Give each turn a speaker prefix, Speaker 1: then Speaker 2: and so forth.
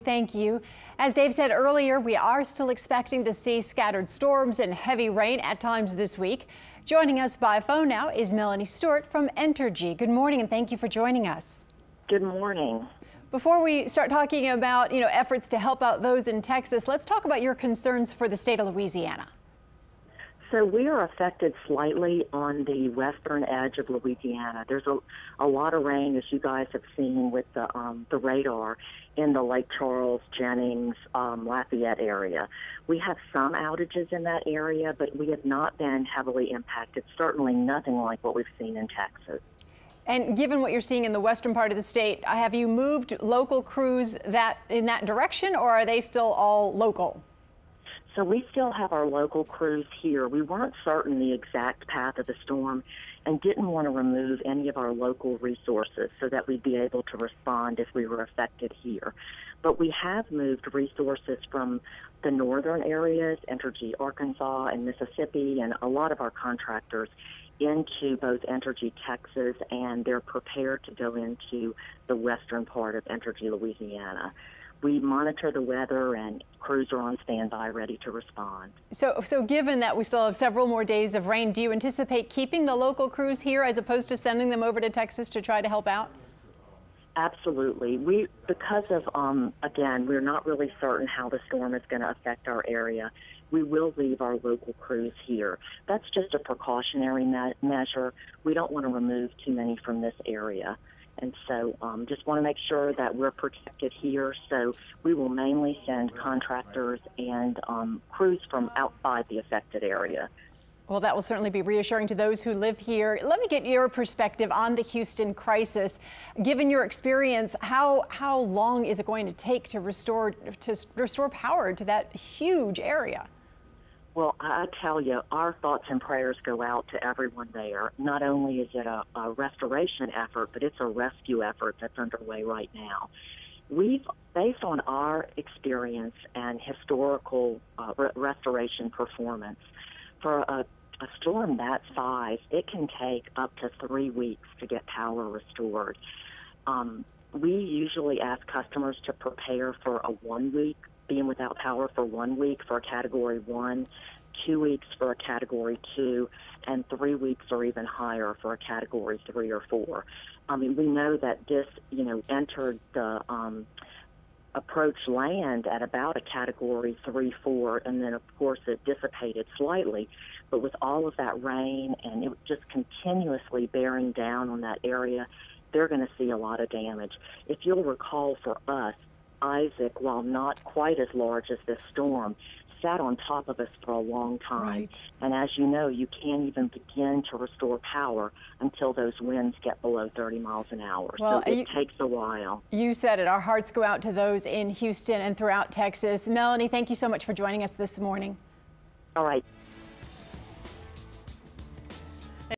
Speaker 1: Thank you. As Dave said earlier, we are still expecting to see scattered storms and heavy rain at times this week. Joining us by phone now is Melanie Stewart from Entergy. Good morning and thank you for joining us.
Speaker 2: Good morning.
Speaker 1: Before we start talking about, efforts to help out those in Texas, let's talk about your concerns for the state of Louisiana.
Speaker 2: So we are affected slightly on the western edge of Louisiana. There's a lot of rain, as you guys have seen with the radar in the Lake Charles, Jennings, Lafayette area. We have some outages in that area, but we have not been heavily impacted. Certainly nothing like what we've seen in Texas.
Speaker 1: And given what you're seeing in the western part of the state, have you moved local crews in that direction, or are they still all local?
Speaker 2: So we still have our local crews here. We weren't certain the exact path of the storm and didn't want to remove any of our local resources so that we'd be able to respond if we were affected here. But we have moved resources from the northern areas, Entergy, Arkansas and Mississippi, and a lot of our contractors into both Entergy, Texas, and they're prepared to go into the western part of Entergy, Louisiana. We monitor the weather and crews are on standby ready to respond. So
Speaker 1: given that we still have several more days of rain, do you anticipate keeping the local crews here as opposed to sending them over to Texas to try to help out?
Speaker 2: Absolutely. Because of, again, we're not really certain how the storm is going to affect our area, we will leave our local crews here. That's just a precautionary measure. We don't want to remove too many from this area. And so just want to make sure that we're protected here. So we will mainly send contractors and crews from outside the affected area.
Speaker 1: Well, that will certainly be reassuring to those who live here. Let me get your perspective on the Houston crisis. Given your experience, how long is it going to take to restore power to that huge area?
Speaker 2: Well, I tell you, our thoughts and prayers go out to everyone there. Not only is it a restoration effort, but it's a rescue effort that's underway right now. Based on our experience and historical restoration performance, for a storm that size, it can take up to 3 weeks to get power restored. We usually ask customers to prepare for a 1 week, being without power for 1 week for a Category 1, 2 weeks for a Category 2, and 3 weeks or even higher for a Category 3 or 4. I mean, we know that this, entered the approach land at about a Category 3, 4, and then, of course, it dissipated slightly. But with all of that rain and it just continuously bearing down on that area, they're going to see a lot of damage. If you'll recall, for us, Isaac, while not quite as large as this storm, sat on top of us for a long time. Right. And as you know, you can't even begin to restore power until those winds get below 30 miles an hour.
Speaker 1: Well,
Speaker 2: so it takes a while.
Speaker 1: You said it. Our hearts go out to those in Houston and throughout Texas. Melanie, thank you so much for joining us this morning.
Speaker 2: All right.